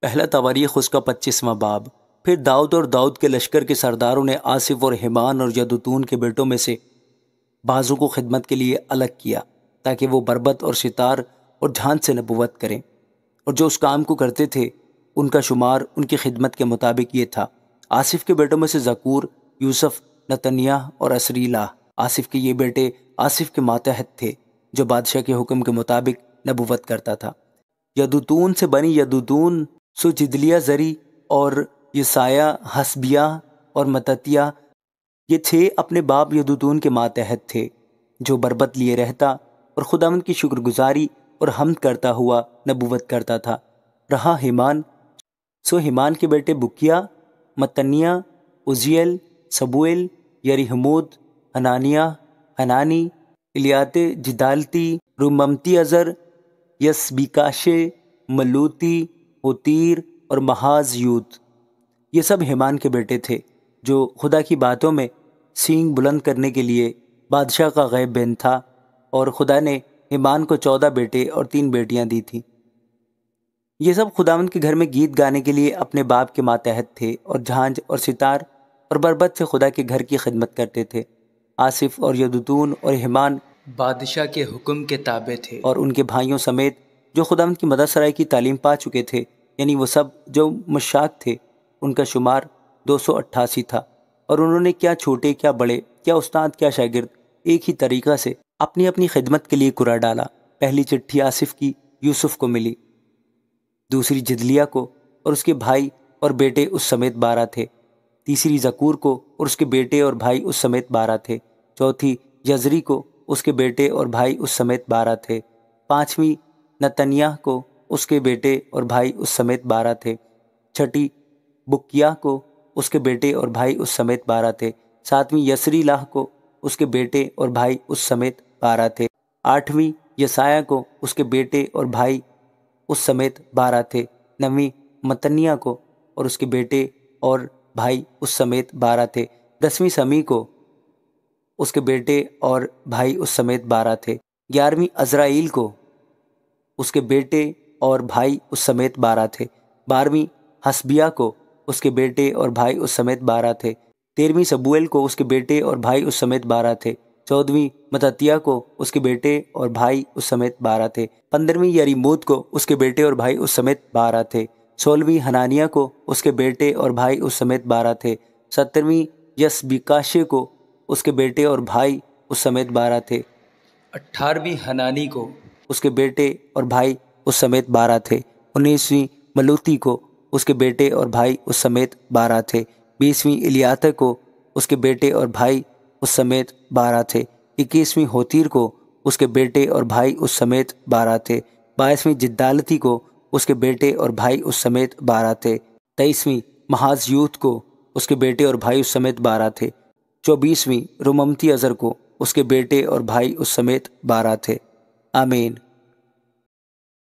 پہلا تواریخ اس کا 25واں باب۔ پھر داؤد اور داؤد کے لشکر کے سرداروں نے آصف اور ہیمان اور یدوتون کے بیٹوں میں سے بعضوں کو خدمت کے لیے الگ کیا تاکہ وہ بربت اور ستار اور جھانج سے نبوت کریں، اور جو اس کام کو کرتے تھے ان کا شمار ان کی خدمت کے مطابق یہ تھا۔ آصف کے بیٹوں میں سے زکور، یوسف، نتنیاہ اور اسریلہ۔ آصف کے یہ بیٹے آصف کے ماتحت تھے جو بادشاہ کے حکم کے مطابق نبوت کرتا تھا۔ یدوتون سے بنی یدوتون سو جدلیہ زری اور یسایہ، حسبیہ اور متتیہ، یہ 6 اپنے باپ یدوتون کے ماتحت تھے جو بربت لیے رہتا اور خداوند کی شکر گزاری اور حمد کرتا ہوا نبوت کرتا تھا۔ رہا ہیمان، سو ہیمان کے بیٹے بکیہ، متنیہ، عزیل، سبوئیل، یریحموت، حنانی، الیاتے، جدالتی، روممتی ازر، یسبیکاشے، ملوتی، ہوتیر اور محاز یوت۔ یہ سب ہیمان کے بیٹے تھے جو خدا کی باتوں میں سینگ بلند کرنے کے لیے بادشاہ کا غیب بین تھا، اور خدا نے ہیمان کو 14 بیٹے اور 3 بیٹیاں دی تھیں۔ یہ سب خداوند کے گھر میں گیت گانے کے لیے اپنے باپ کے ماتحت تھے اور جھانج اور ستار اور بربت سے خدا کے گھر کی خدمت کرتے تھے۔ آصف اور یدوتون اور ہیمان بادشاہ کے حکم کے تابع تھے، اور ان کے بھائیوں سمیت جو خداوند کی مدد سرائی کی تعلیم پا چکے تھے، یعنی وہ سب جو مشاک تھے، ان کا شمار 288 تھا۔ اور انہوں نے کیا چھوٹے کیا بڑے، کیا استاد کیا شاگرد، ایک ہی طریقہ سے اپنی اپنی خدمت کے لیے کرا ڈالا۔ پہلی چٹھی آصف کی یوسف کو ملی، دوسری جدلیہ کو اور اس کے بھائی اور بیٹے اس سمیت 12 تھے، تیسری زکور کو اور اس کے بیٹے اور بھائی اس سمیت 12 تھے، چوتھی یزری کو اس کے بیٹے اور بھائی اس سمیت 12 تھے، پانچویں نتنیاہ کو اس کے بیٹے اور بھائی اس سمیت 12 تھے، چھٹی بکیہ کو اس کے بیٹے اور بھائی اس سمیت 12 تھے، ساتویں یسریلہ کو اس کے بیٹے اور بھائی اس سمیت 12 تھے، آٹھویں یسایہ کو اس کے بیٹے اور بھائی اس سمیت 12 تھے، نویں متنیہ کو اور اس کے بیٹے اور بھائی اس سمیت 12 تھے، 10ویں سمی کو اس کے بیٹے اور بھائی اس سمیت 12 تھے، 11ویں عزرائیل کو اس کے بیٹے اور بھائی اس سمیت 12 تھے، 12ویں حسبیہ کو اس کے بیٹے اور بھائی اس سمیت 12 تھے، 13ویں سبوئیل کو اس کے بیٹے اور بھائی اس سمیت 12 تھے، 14ویں متتیہ کو اس کے بیٹے اور بھائی اس سمیت 12 تھے، 15ویں یریموت کو اس کے بیٹے اور بھائی اس سمیت 12 تھے، 16ویں حنانیہ کو اس کے بیٹے اور بھائی اس سمیت 12 تھے، 17ویں یسبیکاشے کو اس کے بیٹے اور بھائی اس سمیت 12 تھے، 18ویں حنانی کو اس کے بیٹے اور بھائی اس سمیت 12 تھے، 19ویں ملوتی کو اس کے بیٹے اور بھائی اس سمیت 12 تھے، 20ویں الیاتے کو اس کے بیٹے اور بھائی اس سمیت 12 تھے، 21ویں ہوتیر کو اس کے بیٹے اور بھائی اس سمیت 12 تھے، 22ویں جدالتی کو اس کے بیٹے اور بھائی اس سمیت 12 تھے، 23ویں محاز یوت کو اس کے بیٹے اور بھائی اس سمیت 12 تھے، 24ویں روممتی ازر کو اس کے بیٹے اور بھائی اس سمیت 12 تھے۔ آمین۔